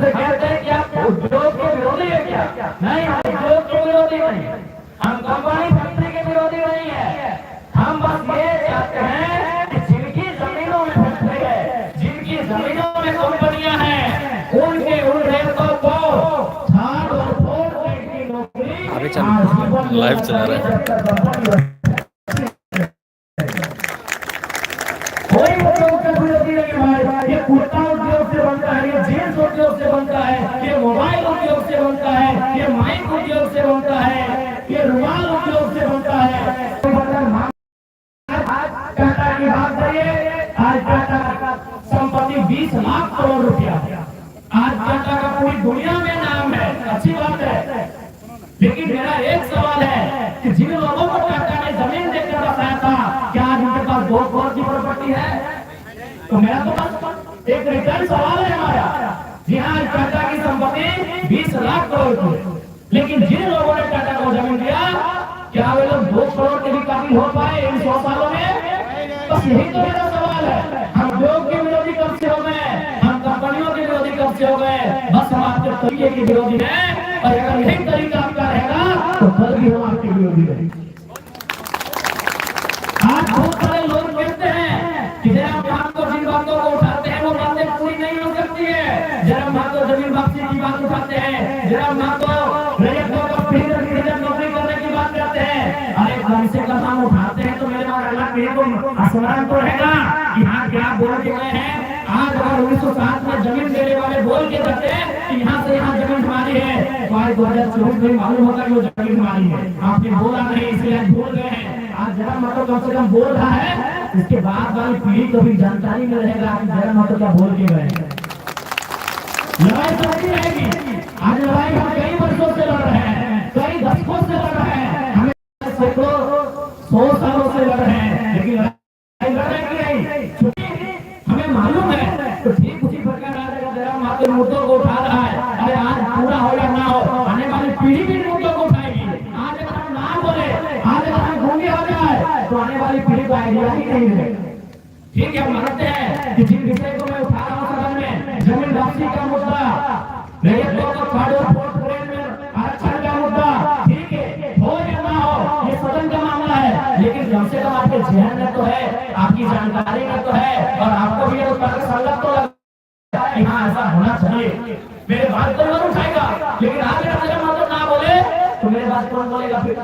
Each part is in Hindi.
हमसे कहते हैं कि आप उद्योग के विरोधी है क्या? नहीं, हम उद्योग के विरोधी नहीं, हम कंपनी फैक्ट्री के विरोधी नहीं है। हम बस ये चाहते हैं कि जिनकी जमीनों में फैक्ट्री है, जिनकी जमीनों में कंपनियां हैं, उनके उन रेतों को थर्ड और फोर्थ ग्रेड की नौकरी अभी चल लाइव चला रहा है। कोई उद्योग का विरोधी नहीं भाई। ये कुर्ता उद्योग से बनता है, ये जींस उद्योग से बनता है, ये मोबाइल उद्योग से बनता है, ये माइक उद्योग से बनता है, ये रुमाल उद्योग से बनता है। टाटा की बात करिए, आज टाटा का संपत्ति 20 लाख करोड़ रुपया है। आज टाटा का पूरी दुनिया में नाम है, अच्छी बात है। लेकिन मेरा एक सवाल है कि जिन लोगों को टाटा ने जमीन देकर बताया था, क्या आज उनके पास 2 करोड़ की प्रॉपर्टी है? तो मेरा तो बस एक रिटर्न सवाल है हमारा। जी हाँ, टाटा की संपत्ति 20 लाख करोड़ की, लेकिन जिन लोगों ने टाटा को जमीन दिया, क्या वे लोग 2 करोड़ के भी काबिल हो पाए इन 100 सालों में? बस यही तो मेरा सवाल है। हम उद्योग के विरोधी कब से हो गए? हम कंपनियों के विरोधी कब से हो गए? बस हम आपके तरीके के विरोधी हैं, और अगर यही तरीका आपका रहेगा तो कल भी हम आपके विरोधी रहेंगे। आज बहुत सारे लोग कहते हैं कि जयराम ठाकुर जिन बातों को उठाते हैं वो बातें पूरी नहीं हो सकती है। जयराम ठाकुर जमीन वापसी की बात उठाते हैं, जयराम ठाकुर रैयतों को पीढ़ी नौकरी करने की बात करते हैं। अरे कम से कम हम उठाते हैं तो मेरे पास अगला पीढ़ी को स्मरण तो रहेगा कि हाँ क्या बोल के गए हैं। आज अगर 1907 में जमीन देने वाले बोल के जाते हैं कि यहाँ से यहाँ जमीन हमारी है, तो आज 2024 में मालूम होगा कि वो जमीन हमारी है। आपने बोला नहीं, इसलिए आज भूल गए हैं। आज जयराम महतो कम से कम बोल रहा है, इसके बाद वाली पीढ़ी को भी जानकारी में रहेगा कि जयराम महतो क्या बोल के गए हैं। लड़ाई चलती रहेगी। आज लड़ाई हम कई वर्षों से लड़ रहे हैं, कई दशकों से लड़ रहे हैं, हमें सैकड़ों 100 सालों से लड़ रहे हैं, लेकिन लड़ाई लड़ने की नहीं, हमें मालूम है। तो ठीक उसी प्रकार आज जयराम महतो मुद्दों को उठा रहा है। अरे आज पूरा हो या ना हो, आने वाली पीढ़ी भी मुद्दों को उठाएगी। आज अगर हम ना बोले, आज अगर हम गूंगे हो जाए, तो आने वाली पीढ़ी को आइडिया ही नहीं है। ठीक है, मानते हैं कि जिन विषय को मैं उठा रहा हूँ सदन में, जमीन वापसी का मुद्दा, रैयतों को थर्ड और फोर्थ ग्रेड में आरक्षण का मुद्दा, ठीक है, हो या ना हो ये सदन का मामला है, लेकिन कम से कम आपके जहन में तो है, आपकी जानकारी में तो है, और आपको भी ये तर्क संगत तो लगता है कि हाँ ऐसा होना चाहिए। मेरे बात को जरूर उठाएगा, लेकिन आज अगर मतलब ना बोले तो मेरे बात कौन बोलेगा फिर?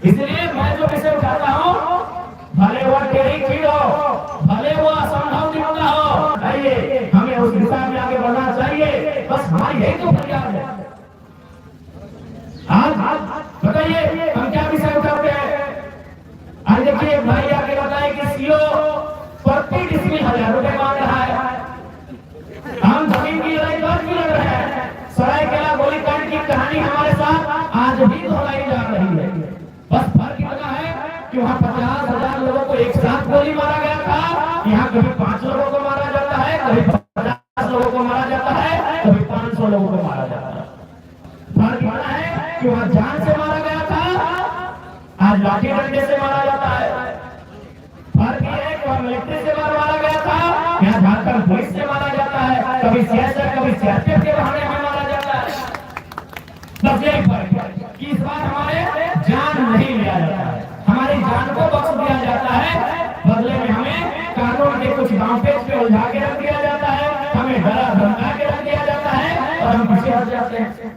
इसलिए मैं जो विषय उठाता हूँ, भले वो टेढ़ी खीर हो, भले वो असंभव दिखता हो, आइए हमें उस दिशा में आगे बढ़ना चाहिए। बस हमारी यही तो फरियाद है। आज बताइए हम क्या विषय उठाते हैं? आज देखिए भाई आगे बताए कि सीओ प्रति डिसमिल 1000 रुपए मांग रहा है। हम जमीन की लड़ाई आज भी लड़ रहे हैं। सरायकेला गोलीकांड की कहानी हमारे साथ आज भी दोहराई जा रही है। बस फर्क इतना है कि वहाँ 50,000 लोगों को एक साथ गोली मारा गया था, यहाँ कभी 5 लोगों को मारा जाता है, कभी 50 लोगों को मारा जाता है, कभी 500 लोगों को मारा जाता है। फर्क इतना है कि वहाँ जान से मारा गया था, आज लाठी डंडे से मारा जाता है। फर्क ये है कि वहाँ मिलिट्री से मारा गया था, यहाँ झारखंड पुलिस से मारा जाता है, कभी सीएसएफ कभी सीआरपीएफ के बहाने हमें मारा जाता है। बस यही फर्क है कि इस बार हमारे जान नहीं लिया जाता है, हमारी जान को बख्श दिया जाता है, बदले में हमें कानून के कुछ दांवपेच पे उलझा के रख दिया जाता है, हमें डरा धमका के रख दिया जाता है और हम पीछे हट जाते हैं।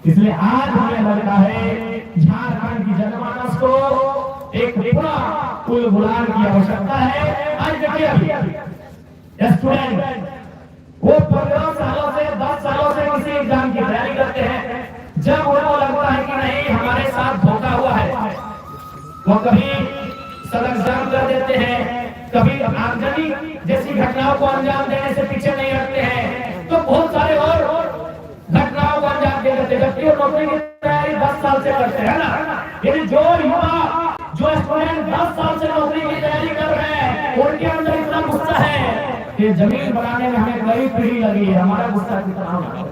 इसलिए आज हमें लगता है झारखंड की जनमानस को एक पुनः उलगुलान की आवश्यकता है। आज देखिए स्टूडेंट वो 15 सालों से 10 सालों से किसी एग्जाम की तैयारी करते हैं, जब उनको लगता है कि नहीं हमारे साथ धोखा हुआ है, वो कभी सड़क जाम कर देते हैं, कभी आगजनी जैसी घटनाओं को अंजाम देने से पीछे नहीं हटते हैं, तो बहुत सारे और घटनाओं को अंजाम दे देते हैं। जबकि नौकरी की तैयारी 10 साल से करते हैं ना, यदि जो युवा जो स्टूडेंट 10 साल से नौकरी की तैयारी कर रहे हैं, उनके अंदर इतना गुस्सा है कि जमीन बनाने में हमें कई पीढ़ी लगी है, हमारा गुस्सा कितना है।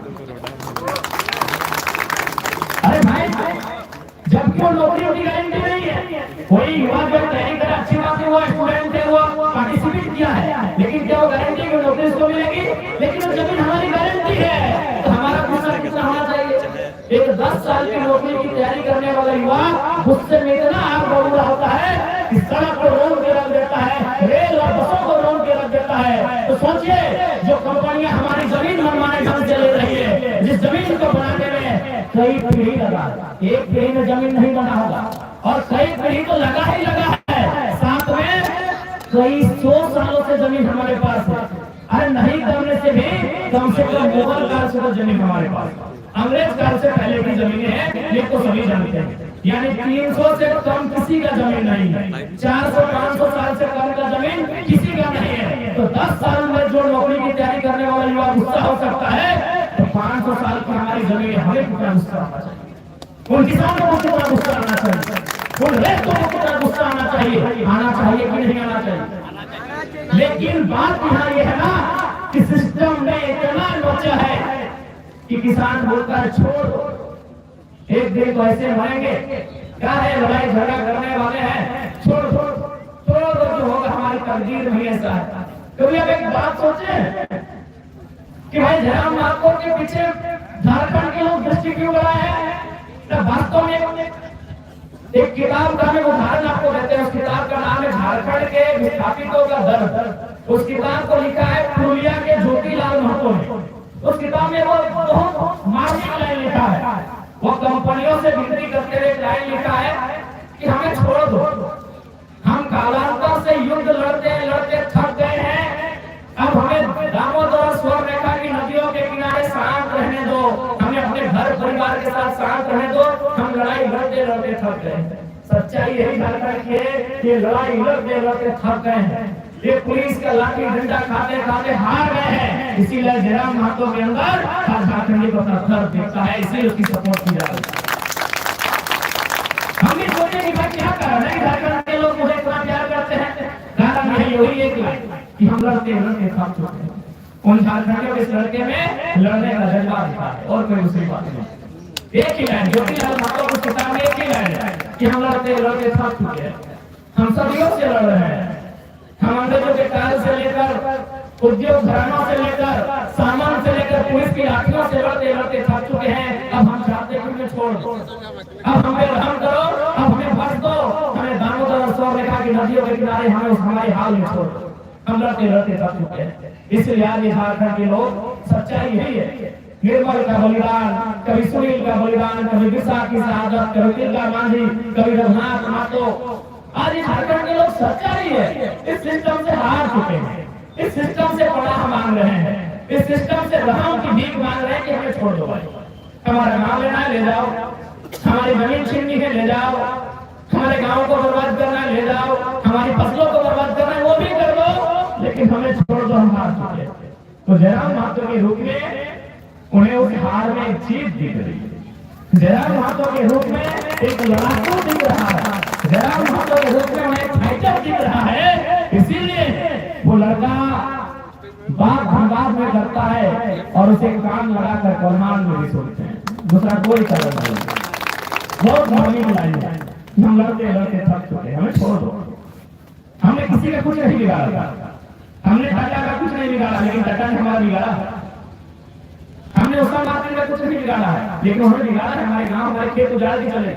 अरे भाई जबकि वो नौकरी की गारंटी नहीं है, कोई युवा जो तैयारी करे अच्छी बात है, वो स्टूडेंट है, वो पार्टिसिपेट किया है, लेकिन क्या वो गारंटी है कि नौकरी उसको मिलेगी? लेकिन वो जमीन हमारी गारंटी है। तो हमारा गुस्सा कितना होना चाहिए? एक 10 साल की नौकरी की तैयारी करने वाला युवा गुस्से में इतना आग बबूला होता है कि सड़क को रोक के रख देता है, रेल और बसों को रोक के रख देता है। तो सोचिए, जो कंपनियां हमारी जमीन मनमाने ढंग से ले रही है, जिस जमीन को बनाने में कई पीढ़ी लगा, एक पीढ़ी में जमीन नहीं बना होगा और कई पीढ़ी तो लगा ही लगा है, साथ में कई 100 सालों से जमीन हमारे पास है। अरे नहीं करने से भी कम से कम मुगल काल से तो जमीन हमारे पास, अंग्रेज काल से पहले की जमीनें हैं, ये तो सभी जानते हैं। यानी 300 से कम किसी का जमीन नहीं है, 400-500 साल से कम का जमीन किसी का नहीं है। तो 10 साल में जो नौकरी की तैयारी करने वाला युवा गुस्सा हो सकता है, तो 500 साल की हमारी जमीन हमें कितना गुस्सा आना चाहिए, उन किसानों को कितना गुस्सा आना चाहिए, उन रेतों को कितना गुस्सा आना चाहिए कि नहीं आना चाहिए। लेकिन बात यहाँ ये है ना कि सिस्टम में इतना लोचा है कि किसान बोलता है छोड़, एक दिन तो ऐसे मरेंगे, क्या है लड़ाई झगड़ा करने वाले हैं, छोड़ छोड़ छोड़ दो, जो होगा हमारी तकदीर में ऐसा है। कभी आप एक बात सोचे कि भाई जयराम ठाकुर के पीछे झारखंड के लोग दृष्टि क्यों बनाए हैं? वास्तव में एक किताब का मैं उदाहरण आपको देते हैं। उस किताब का नाम है झारखंड के विस्थापितों का दर्द। उस किताब को लिखा है पुरुलिया के ज्योतिलाल महतो ने। उस किताब में वो बहुत मार्मिक लाइन लिखा है, वो कंपनियों से विनती करते हुए लाइन लिखा है कि हमें छोड़ दो, हम कालांतर से युद्ध लड़ते लड़ते थक गए हैं, अब हमें दामोदर स्वर रेखा की नदियों के किनारे शांत रहने दो, हमें अपने घर परिवार के साथ शांत रहने दो, हम लड़ाई लड़ते लड़ते थक गए हैं। सच्चाई यही झारखंड की है कि लड़ाई लड़ते लड़ते थक गए हैं, ये पुलिस का लाठी डंडा खाते खाते हार गए हैं। इसीलिए जयराम महतो के अंदर झारखंडी को अपना दर्द दिखता है, इसलिए उसकी सपोर्ट की जा रही है। हम भी सोचे कि भाई क्या कारण है झारखंड के लोग मुझे इतना प्यार करते हैं? कारण यही एक कि हम लड़ते लड़ते थक चुके हैं। उन झारखंडियों के इस लड़के में लड़ने का जज्बा दिखा है और कोई दूसरी बात नहीं। एक ही लाइन ज्योतिलाल महतो उस किताब में एक ही लाइन है कि हम लड़ते लड़ते थक चुके हैं, हम सदियों से लड़ रहे हैं, हम अंग्रेजों के काल से लेकर उद्योग घरानों से लेकर सामान से लेकर पुलिस की लाठियों से लड़ते लड़ते थक चुके हैं। अब हम चाहते हैं कि हमें छोड़ दो, अब हमें रहम करो, अब हमें बख्श दो, हमें दामोदर और स्वर रेखा की नदियों के किनारे हमें हमारे हाल में छोड़ दो, हम लड़ते लड़ते थक चुके हैं। इसलिए आज झारखंड के लोग, सच्चाई यही है, निर्मल का बलिदान, कभी सुनील का बलिदान, कभी विशाख की शहादत, कभी तिलका मांझी, कभी रघुनाथ महतो, आज झारखंड के लोग सच्चाई है इस सिस्टम से हार चुके हैं, इस सिस्टम से पनाह मांग रहे हैं, इस सिस्टम से रहम की भीख मांग रहे हैं कि हमें छोड़ दो भाई, हमारा नाम लेना है ले जाओ, हमारी जमीन छीननी है ले जाओ, हमारे गांव को बर्बाद करना है ले जाओ, हमारी फसलों को बर्बाद करना है वो भी कर दो, लेकिन हमें छोड़ दो, हम हार चुके। तो जयराम महतो के रूप में उन्हें उस हार में जीत दिख रही है, जयराम महतो के रूप में एक लड़ाकू दिख रहा है, जयराम महतो के रूप में उन्हें एक फाइटर दिख रहा है। इसीलिए वो लड़का बात धनबाद में करता है और उसे काम लगाकर परमान में भी सोचते हैं, दूसरा कोई कारण नहीं। बहुत मार्मिक लाइन है, हम लड़ते लड़ते थक चुके, हमें छोड़ दो, हमने किसी का कुछ नहीं बिगाड़ा, हमने टाटा का कुछ नहीं बिगाड़ा, लेकिन टाटा ने हमारा बिगाड़ा, हमने उसका मार्केट में कुछ नहीं बिगाड़ा है, लेकिन उन्होंने बिगाड़ा है हमारे गांव हमारे खेत उजाड़ के चले।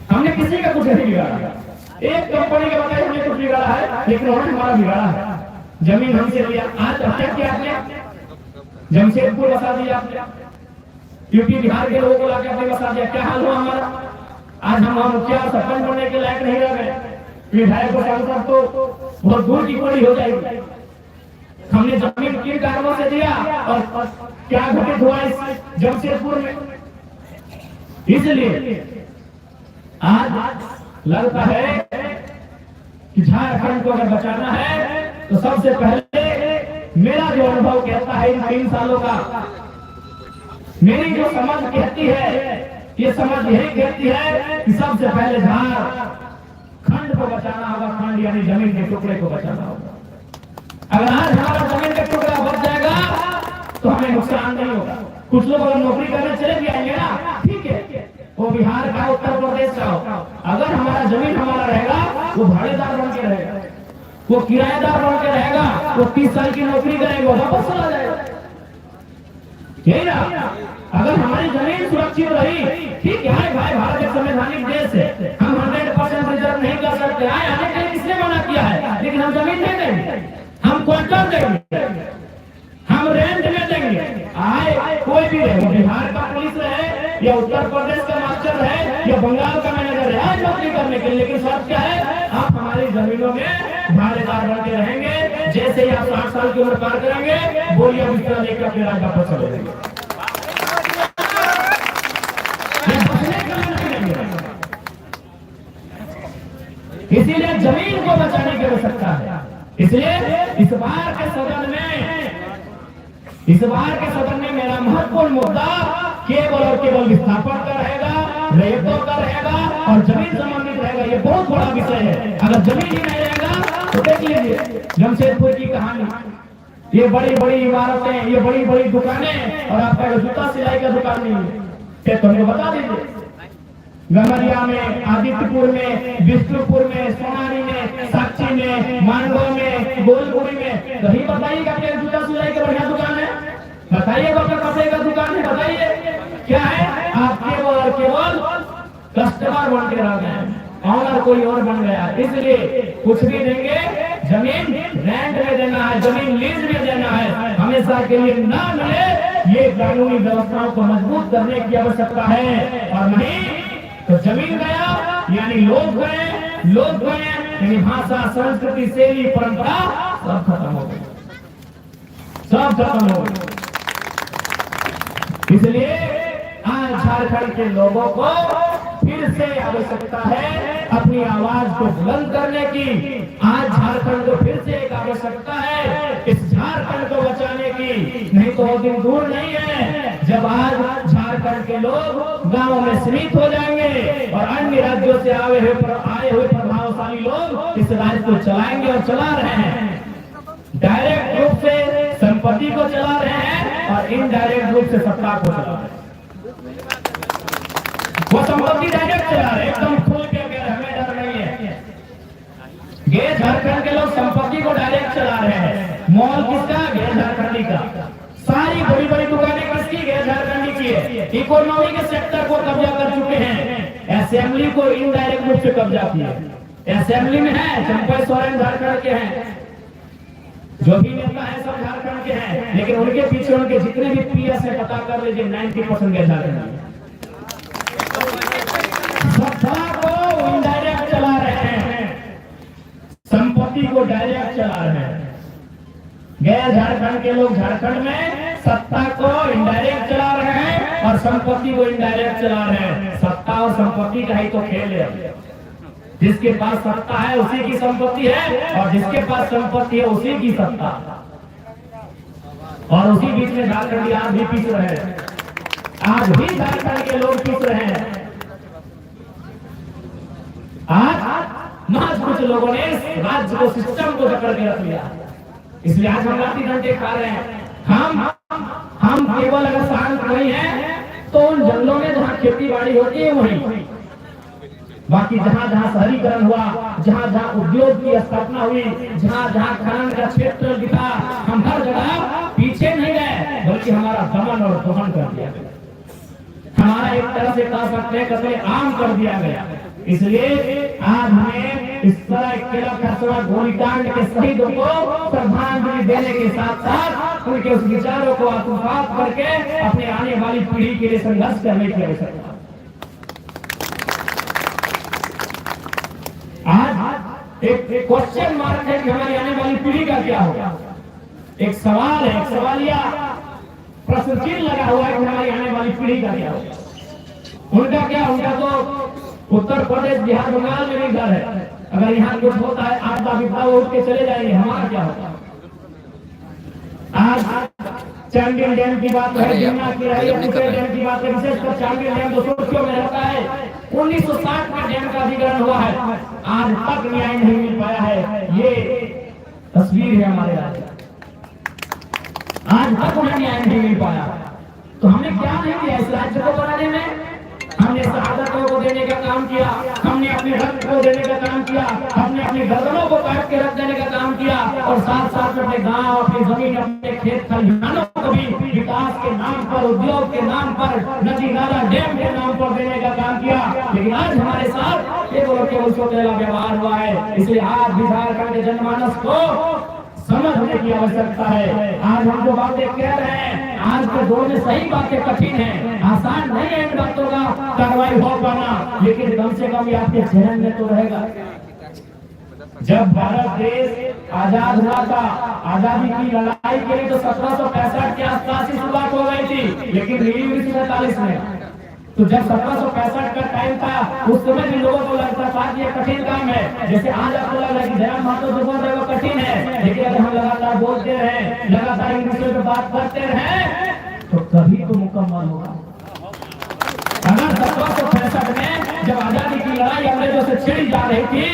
हमने किसी का कुछ नहीं बिगाड़ा, एक कंपनी के बताए हमने कुछ बिगाड़ा है, लेकिन उन्होंने हमारा बिगाड़ा है। जमीन हमसे लिया, आज क्या किया आपने? जमशेदपुर बसा दिया आपने, यूपी बिहार के लोगों को लाके आपने बसा दिया, क्या हाल हुआ हमारा? आज हम मुखिया सरपंच बनने के लायक नहीं रह गए, विधायक सांसद तो बहुत दूर की पड़ी हो जाएगी। हमने जमीन किन कारणों से दिया और क्या घटित हुआ इस जमशेदपुर में? इसलिए आज लगता है कि झारखंड को अगर बचाना है तो सबसे पहले मेरा जो अनुभव कहता है इन 3 सालों का, मेरी जो समझ कहती है, ये समझ यही कहती है कि सबसे पहले झारखंड को बचाना होगा, खंड यानी जमीन के टुकड़े को बचाना होगा। अगर आज हमारा जमीन का टुकड़ा बच जाएगा तो हमें नुकसान नहीं होगा। कुछ लोग अगर नौकरी करने चले भी आएंगे ना, ठीक है, वो बिहार का, उत्तर प्रदेश का हो, अगर हमारा जमीन हमारा रहेगा, वो भाड़ेदार बन के रहेगा, वो किराएदार बन के रहेगा, वो 30 साल की नौकरी करेगा, वो वापस चला जाएगा। यही ना, अगर हमारी जमीन सुरक्षित रही, ठीक है भाई, भारत एक संवैधानिक देश है, हम 100% रिजर्व नहीं कर सकते, आने के लिए किसने मना किया है, लेकिन हम जमीन नहीं देंगे, हम क्वार्टर देंगे, हम रेंट में देंगे। आए कोई भी रहे, बिहार का पुलिस रहे या उत्तर प्रदेश का मास्टर है या बंगाल का मैनेजर है, आज नौकरी करने के लिए, लेकिन शर्त क्या है, आप हमारी जमीनों में भाड़ेदार बन के रहेंगे। जैसे ही आप 60 साल की उम्र पार करेंगे, बोलिए बिस्तर लेकर अपने राज्य वापस चले जाएंगे। इसीलिए जमीन को बचाने की आवश्यकता है। इसलिए इस बार के सदन में मेरा महत्वपूर्ण मुद्दा केवल और केवल विस्थापन का रहेगा, रेतों का रहेगा और जमीन संबंधित रहेगा। ये बहुत बड़ा विषय है। अगर जमीन ही नहीं रहेगा तो देख लीजिए जमशेदपुर की कहानी, ये बड़ी बड़ी इमारतें, ये बड़ी बड़ी दुकानें, और आपका जूता सिलाई का दुकान नहीं है, तो हमें बता दीजिए। गमरिया में, आदित्यपुर में, विष्णुपुर में, सोनारी में, साक्षी में, मांडव में, गोलपुरी में, कहीं बताइएगा क्या जूता सिलाई का बढ़िया दुकान है? बताइएगा क्या कपड़े का दुकान है? बताइए क्या है? आप केवल और केवल कस्टमर बन के रह गए, ऑनर कोई और बन गया। इसलिए कुछ भी देंगे, जमीन रेंट में देना है, जमीन लीज में देना है, हमेशा के लिए ना मिले, ये कानूनी व्यवस्थाओं को मजबूत करने की आवश्यकता है। और नहीं तो जमीन गया यानी लोग गए यानी भाषा, संस्कृति, शैली, परंपरा सब खत्म हो गई, सब खत्म हो गई। इसलिए आज झारखंड के लोगों को फिर से आवश्यकता है अपनी आवाज को बुलंद करने की। आज झारखंड को फिर से एक आवश्यकता है इस झारखंड को बचाने की। नहीं तो वो दिन दूर नहीं है जब आज झारखंड के लोग गांवों में सीमित हो जाएंगे और अन्य राज्यों से आए हुए प्रभावशाली लोग इस राज्य को चलाएंगे और चला रहे हैं। डायरेक्ट रूप से संपत्ति को चला रहे हैं और इनडायरेक्ट रूप से सत्ता को चला रहे हैं। वो संपत्ति डायरेक्ट चला रहे हैं, एकदम खुल के कह रहे हैं, हमें डर नहीं है। ये झारखंड के लोग संपत्ति को डायरेक्ट चला रहे हैं। मॉल किसका? गैर झारखंडी का। सारी बड़ी बड़ी दुकानें किसकी? गैर झारखंडी की है। इकोनॉमी के सेक्टर को कब्जा कर चुके हैं। असेंबली को इनडायरेक्ट रूप से कब्जा किया। असेंबली में है चंपई सोरेन झारखंड के हैं, जो भी नेता है सब झारखंड के हैं, लेकिन उनके पीछे उनके जितने भी पीएस है पता कर लीजिए 90% गैर झारखंडी। सत्ता को इनडायरेक्ट चला रहे हैं, संपत्ति को डायरेक्ट चला रहे हैं। गैर झारखंड के लोग झारखंड में सत्ता को इनडायरेक्ट चला रहे हैं और संपत्ति को इनडायरेक्ट चला रहे हैं। सत्ता और संपत्ति का ही तो खेल है। जिसके पास सत्ता है उसी की संपत्ति है और जिसके पास संपत्ति है उसी की सत्ता। और उसी बीच में झारखंडी आज भी पीस रहे हैं, आज भी झारखंड के लोग पीस रहे हैं। आज महज कुछ लोगों ने इस राज्य को, सिस्टम को जकड़ के रख लिया। इसलिए आज हम रात्रि घंटे खा रहे हैं। हम केवल अगर शांत नहीं है तो उन जंगलों में जहाँ खेती बाड़ी होती है वहीं, बाकी जहाँ जहाँ शहरीकरण हुआ, जहाँ जहाँ उद्योग की स्थापना हुई, जहाँ जहाँ खनन का क्षेत्र दिखा, हम हर जगह पीछे नहीं गए बल्कि हमारा दमन और दोहन कर दिया गया। हमारा एक तरह से कह सकते हैं कतई आम कर दिया गया। इसलिए आज हमें इस तरह केला खरसवा गोलीकांड के शहीदों को श्रद्धांजलि देने के साथ साथ उनके उस विचारों को आत्मसात करके अपने आने वाली पीढ़ी के लिए संघर्ष करने की आवश्यकता। आज एक क्वेश्चन मार्क है कि हमारी आने वाली पीढ़ी का क्या होगा। एक सवाल है, एक सवालिया प्रश्न चिन्ह लगा हुआ है कि हमारी आने वाली पीढ़ी का क्या होगा। उनका क्या? उनका तो उत्तर प्रदेश, बिहार, बंगाल में भी घर है। अगर यहाँ कुछ होता है आपदा विपदा वो उठ के चले जाएंगे, हमारा क्या होगा। आज चांडिल डैम की बात है, जमुना की रही है, दूसरे डैम की बात है। विशेषकर चांडिल डैम जो सुर्खियों में रहता है, 1960 में डैम का अधिग्रहण हुआ है, आज तक न्याय नहीं मिल पाया है। ये तस्वीर है हमारे राज्य, आज तक उन्हें न्याय नहीं मिल पाया। तो हमने क्या नहीं किया इस राज्य को बनाने में? हम हमने शहादतों को देने का काम किया, हमने अपने रक्त को देने का काम किया, हमने अपनी गर्दनों को काट के रख देने का काम किया और साथ साथ अपने गांव, अपनी जमीन, अपने खेत खलिहानों को भी विकास के नाम पर, उद्योग के नाम पर, नदी नाला डैम के नाम पर देने का काम किया। लेकिन आज हमारे साथ केवल सोतेला व्यवहार हुआ है। इसलिए आज भी झारखंड के जनमानस को समझने की आवश्यकता है। आज हम जो बातें कह रहे हैं, आज के दौर में सही बातें कठिन है, आसान नहीं है इन बातों का कार्रवाई हो पाना, लेकिन कम से कम ये आपके जहन में तो रहेगा। जब भारत देश आजाद हुआ था, आजादी की लड़ाई के लिए तो 1765 के आसपास ही शुरुआत हो गई थी, लेकिन 1947 में, तो जब 1765 का टाइम था, उस समय भी लोगों को लगता था कि ये कठिन काम है। जैसे आज आपको लग रहा है कि जयराम महतो जो बोल रहे हैं वो कठिन है, लेकिन अगर हम लगातार बोलते रहे, लगातार एक दूसरे पे बात करते रहे, तो कभी तो मुकम्मल होगा। अगर 1765 में जब आजादी की लड़ाई अंग्रेजों से छिड़ी जा रही थी,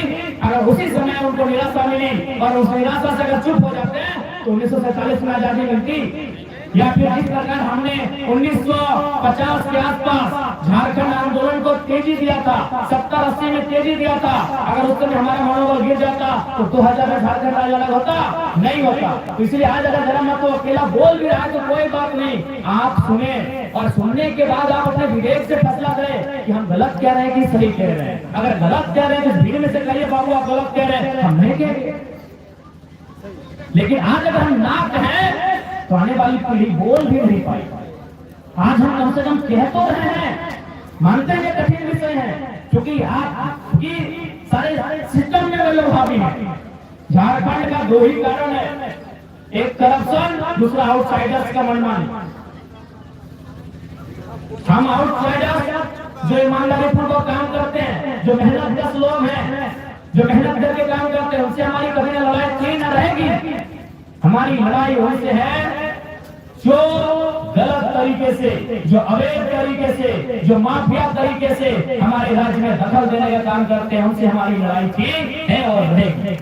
अगर उसी समय उनको निराशा मिली और उस निराशा से अगर चुप हो जाते तो 1947 में आजादी मिलती। या फिर जिस प्रकार हमने 1950 के आसपास झारखंड आंदोलन को तेजी दिया था, 70-80 में तेजी दिया था, अगर उस समय हमारा मनोबल गिर जाता तो 2000 में झारखंड राज्य अलग होता नहीं होता। तो इसलिए आज अगर जयराम महतो अकेला बोल भी रहा है तो कोई बात नहीं, आप सुने और सुनने के बाद आप अपने विवेक से फैसला करें कि हम गलत कह रहे हैं कि सही कह रहे हैं। अगर गलत कह रहे हैं तो भीड़ में से कहिए बाबू आप गलत कह रहे हैं, हम नहीं कहेंगे। लेकिन आज अगर हम ना कहें तो आने वाली पीढ़ी बोल भी नहीं पाई। आज हम कम से कम कह तो रहे हैं, मानते हैं कठिन विषय है, क्योंकि आपकी सारे सिस्टम में वो लोग हावी हैं। झारखंड का दो ही कारण है, एक करप्शन, दूसरा आउटसाइडर्स का मनमानी। हम आउटसाइडर्स जो ईमानदारी पूर्वक काम करते हैं, जो मेहनत लोग हैं, जो मेहनत करके काम करते हैं, उनसे हमारी कभी न लड़ाई थी न रहेगी। हमारी लड़ाई उनसे है जो गलत तरीके से, जो अवैध तरीके से, जो माफिया तरीके से हमारे राज्य में दखल देने का काम करते हैं, उनसे हमारी लड़ाई थी, है और रहेगी।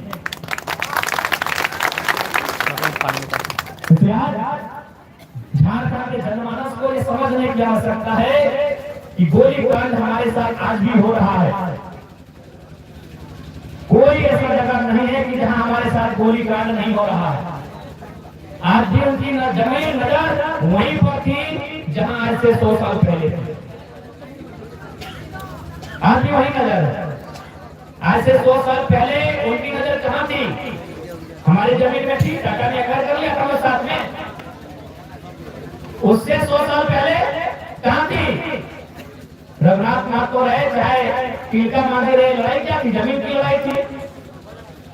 झारखंड के जनमानस को ये समझने की आवश्यकता है कि गोलीकांड हमारे साथ आज भी हो रहा है। कोई ऐसी जगह नहीं है कि जहां हमारे साथ गोलीकांड नहीं हो रहा है। आज भी उनकी जमीन नजर वहीं पर थी जहां आज से 100 साल पहले थी। आज भी वही नजर है। आज से 100 साल पहले उनकी नजर कहां थी? हमारी जमीन में थी। टाटा ने घर कर लिया था साथ में। उससे 100 साल पहले कहां थी? रघुनाथ महतो रहे, चाहे तिलका मांझी रहे, लड़ाई क्या थी? जमीन की लड़ाई थी।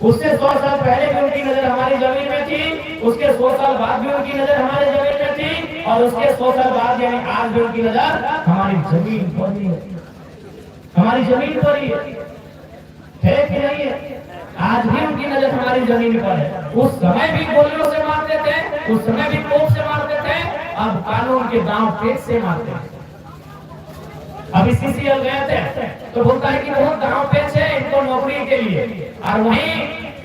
उससे 100 साल पहले भी उनकी नजर हमारी जमीन में थी, उसके 100 साल बाद भी उनकी नजर हमारी जमीन में थी, और उसके 100 साल बाद यानी आज भी उनकी नजर हमारी जमीन पर ही है। हमारी जमीन पर ही है कि नहीं है? आज भी उनकी नजर हमारी जमीन पर है। उस समय भी गोलियों से मारते थे, उस समय भी तोप से मारते थे, अब कानून के दांव पेच से मारते हैं। अभी सीसीएल गए थे तो बोलता है कि बहुत दांव पेच है इनको नौकरी के लिए, और वहीं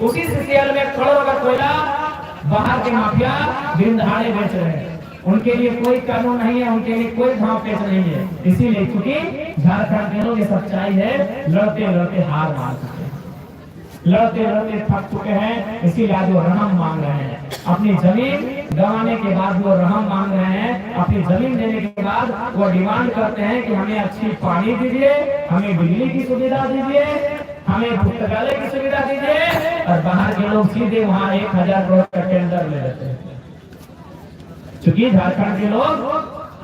उसी सीसीएल में करोड़ों का कोयला बाहर के माफिया दिन दहाड़े बेच रहे हैं। उनके लिए कोई कानून नहीं है, उनके लिए कोई दांव पेच नहीं है। इसीलिए क्योंकि झारखंड के लोग ये सच्चाई है, लड़ते लड़ते हार मान चुके हैं, लड़ते लड़ते थक चुके हैं। इसीलिए आज वो रहम मांग रहे हैं। अपनी जमीन गंवाने के बाद वो रहम मांग रहे हैं। अपनी जमीन देने के बाद वो डिमांड करते हैं कि हमें अच्छी पानी दीजिए, हमें बिजली की सुविधा दीजिए, हमें पुस्तकालय की सुविधा दीजिए। और बाहर के लोग सीधे वहाँ 1000 करोड़ का टेंडर ले लेते हैं, क्योंकि झारखंड के लोग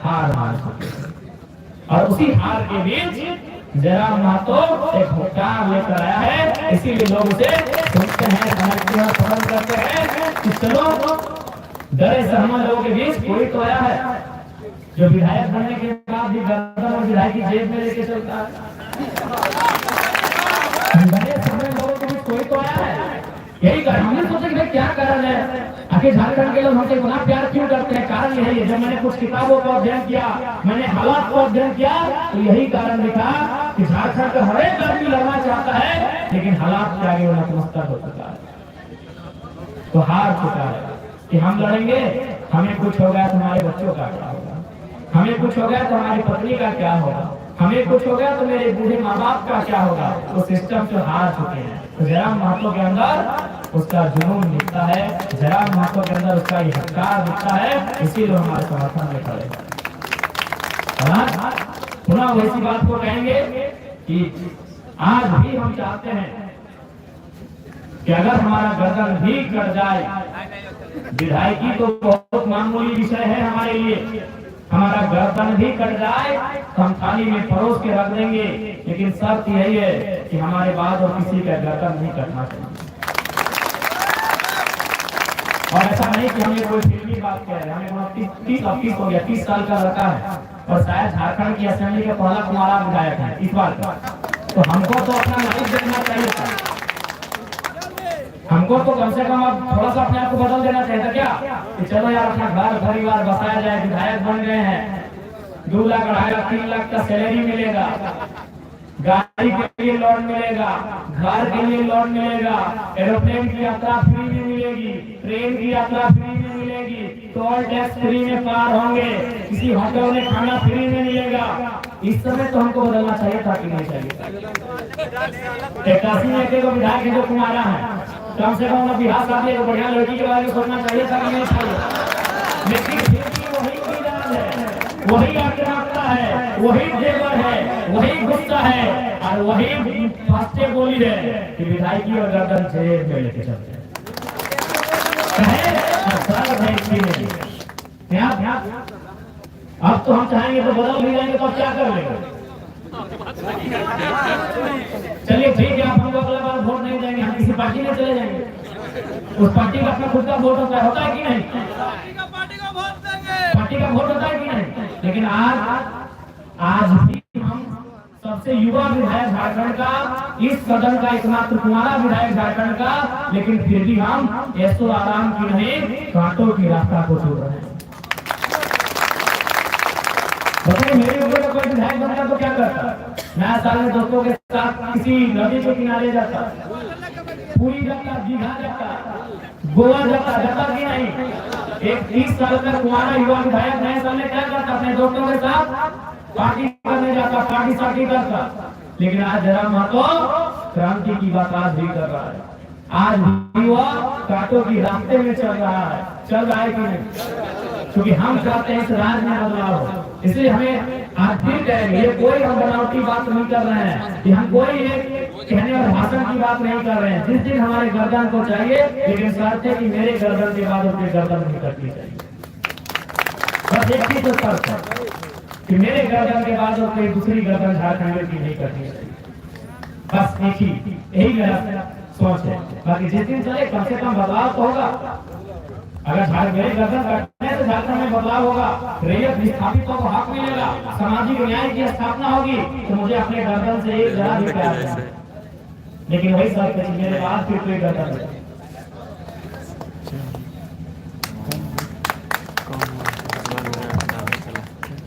हार मान चुके हैं। और उसी हार के बीच जयराम महतो एक हुक्कार लेकर आया है। इसीलिए लोग उसे सुनते हैं, समझते हैं, पसंद करते हैं कि चलो डरे सहमा लोगों के बीच कोई तो आया है जो विधायक बनने के बाद भी गर्दन और विधायक की जेब में लेके चलता है। डरे सहमे लोगों के बीच कोई तो आया है। यही कारण हमने सोचा कि भाई क्या कारण है, आखिर झारखंड के लोग हमसे इतना प्यार क्यों करते हैं? कारण यही है। जब मैंने कुछ किताबों को अध्ययन किया, मैंने हालात को अध्ययन किया, तो यही कारण दिखा कि झारखंड का हर एक आदमी लड़ना चाहता है, लेकिन हालात के आगे वो नतमस्तक हो चुका है, तो हार चुका है कि हम लड़ेंगे, हमें कुछ हो गया तो हमारे बच्चों का क्या होगा, हमें कुछ हो गया तो हमारी पत्नी का क्या होगा, हमें कुछ हो गया तो मेरे बूढ़े माँ बाप का क्या होगा? वो सिस्टम से हार चुके हैं। तो जयराम महतो के अंदर उसका जुनून दिखता है, जयराम महतो के अंदर उसका हकार दिखता है, इसीलिए हमारे समर्थन में खड़े। पुनः वैसी बात को कहेंगे कि आज भी हम चाहते हैं कि अगर हमारा गर्दन भी कट जाए, विधायकी तो बहुत मामूली विषय है हमारे लिए, हमारा गर्दन भी कट जाए तो हम थाली में परोस के रख देंगे, लेकिन शर्त यही है कि हमारे बाद और किसी का गर्दन नहीं कटना चाहिए। और ऐसा नहीं कि हमने कोई फिल्मी बात कह रहे हैं, हमें 30 हो गया, 30 साल का लड़का है और शायद झारखंड की असेंबली का पहला कुमारा विधायक है इस बार का। तो हमको तो अपना लाइफ देखना चाहिए था, हमको तो कम से कम अब थोड़ा सा अपने आप को बदल देना चाहिए था क्या कि चलो यार अपना घर परिवार बसाया जाए, विधायक बन गए हैं, 2 लाख 2.5 लाख 3 लाख का सैलरी मिलेगा, गाड़ी के लिए लोन मिलेगा, घर के लिए लोन मिलेगा, एरोप्लेन की यात्रा फ्री में मिलेगी, ट्रेन की यात्रा फ्री में मिलेगी, टोल टैक्स फ्री में पार होंगे, किसी होटल में खाना फ्री में मिलेगा। इस समय तो हमको बदलना चाहिए था कि नहीं चाहिए? 81 में एक विधायक जो कुमारा है, कम से कम बिहार का एक बढ़िया लड़की के बारे में सोचना चाहिए था कि नहीं चाहिए? लेकिन फिर भी वही विधान है, वही आक्रामकता है, वही जेवर है, वही गुस्सा है और वही फास्टे बोली है कि विधायकी और गर्दन जेब में लेके चलते हैं। अब तो हम चाहेंगे तो बदल भी जाएंगे, तो अब क्या कर लेंगे? चलिए ठीक है, आप हमको अगला बार वोट नहीं देंगे, हम किसी पार्टी में चले जाएंगे, उस पार्टी का अपना खुद का वोट होता है कि नहीं? पार्टी का वोट होता है कि नहीं? लेकिन आज भी हम सबसे युवा विधायक झारखंड का, इस सदन का एकमात्र कुमारा विधायक झारखंड का, लेकिन फिर भी हम ऐसो आराम की नहीं, कांटों की रास्ता को छोड़ रहे हैं। बताइए मेरे ऊपर का कोई विधायक बनता तो क्या करता? नया साल में दोस्तों के साथ किसी नदी के किनारे जाता, पूरी जाता, दीघा जाता, गोवा जाता कि नहीं? एक 30 साल का कुमारा युवा विधायक नए साल में क्या करता? अपने दोस्तों के साथ पार्टी करने जाता, पार्टी सार्टी करता। लेकिन आज जयराम महतो क्रांति की बात आज भी कर रहा है, आज भी वह कांटों की रास्ते में चल रहा है कि नहीं? क्योंकि हम चाहते हैं इस राज्य में बदलाव हो, इसलिए हमें आज फिर कहेंगे, ये कोई हम बनावटी बात नहीं कर रहे हैं, कि हम कोई कहने और भाषण की बात नहीं कर रहे हैं। जिस दिन हमारे गर्दन को चाहिए, लेकिन शर्त है कि मेरे गर्दन के बाद उसके गर्दन नहीं कटनी चाहिए। बस एक चीज तो शर्त है कि मेरे गर्दन के बाद और कोई दूसरी गर्दन झारखंड की नहीं करनी चाहिए। बस यही मेरा सोच है। बाकी जिस दिन चले कम से कम बदलाव तो होगा। अगर मेरे गर्दन कटने तो झारखंड में बदलाव होगा, रैयत विस्थापितों को हक मिलेगा, सामाजिक न्याय की स्थापना होगी, तो मुझे अपने गर्दन से एक जरा भी प्यार है। लेकिन वही सब मेरे बाद फिर कोई गर्दन है।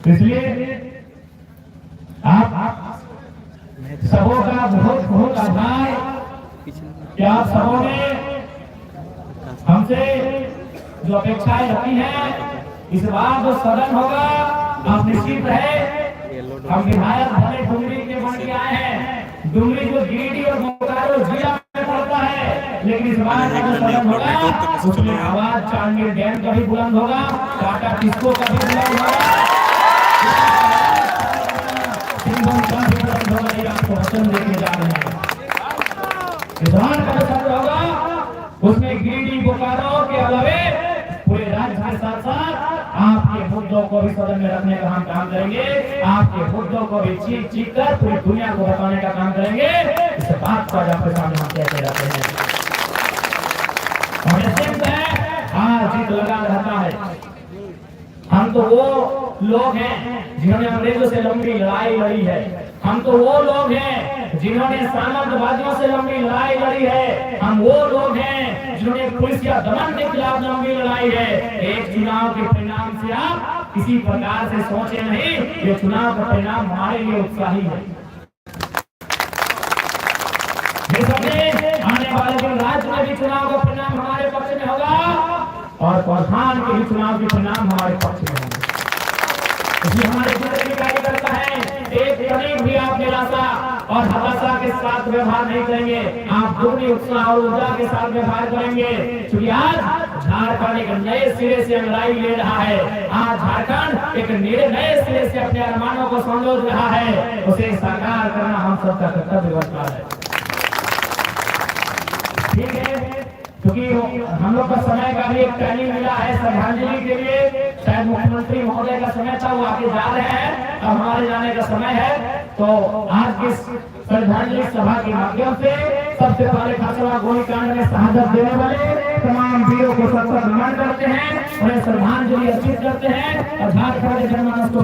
इसलिए आप सबों का बहुत बहुत आभार कि आप सबों ने हमसे जो अपेक्षाएं रखी हैं, इस बार जो सदन होगा आप निश्चित है, हम विधायक भले डुमरी के बन के आए हैं, डुमरी जो गिरिडीह और बोकारो जिला में पड़ता है, लेकिन इस बार जो सदन होगा उसमें आवाज चांदनी डैम का भी बुलंद होगा, टाटा टिस्को का भी बुलंद होगा, आपको वचन देके जा रहे हैं। विधान का सत्र होगा, उसमें गिरिडीह बोकारो के अलावे पूरे राज्य के साथ साथ आपके मुद्दों को भी सदन में रखने का हम काम करेंगे, आपके मुद्दों को भी चीख कर पूरी दुनिया को बताने का काम करेंगे। इस बात पर आपके सामने हम कहते रहते हैं, हार जीत लगा रहता है। हम तो वो लोग हैं जिन्होंने अंग्रेजों से लंबी लड़ाई लड़ी है, हम तो वो लोग हैं जिन्होंने सामंतवादियों से लंबी लड़ाई लड़ी है, हम वो लोग हैं जिन्होंने पुलिस या दमन के खिलाफ लंबी लड़ाई है। एक चुनाव के परिणाम से आप किसी प्रकार से सोचे नहीं, ये चुनाव का परिणाम हमारे लिए उत्साही है। आने वाले दिन राज्य में भी चुनाव का परिणाम हमारे पक्ष में होगा और प्रधान के भी चुनाव के परिणाम हमारे पक्ष में होंगे। इसलिए हमारे कार्यकर्ता है, एक साथ व्यवहार नहीं करेंगे, आप दुगनी उत्साह और ऊर्जा के साथ व्यवहार करेंगे। क्योंकि आज झारखंड एक नए सिरे से अंगड़ाई ले रहा है, आज झारखंड एक नए सिरे से अपने अरमानों को संजोज रहा है, उसे साकार करना हम सबका कर्तव्य बनता है। ठीक है, क्योंकि हम लोग का समय का भी एक टाइमिंग मिला है श्रद्धांजलि के लिए, शायद मुख्यमंत्री महोदय का समय था, वो आगे जा रहे हैं, अब हमारे जाने का समय है। तो आज की श्रद्धांजलि सभा के माध्यम से सबसे पहले खसरा गोलीकांड में शहादत देने वाले तमाम वीरों को सत्कार नमन करते हैं, उन्हें श्रद्धांजलि अर्पित करते हैं और झारखंड के जनमानस को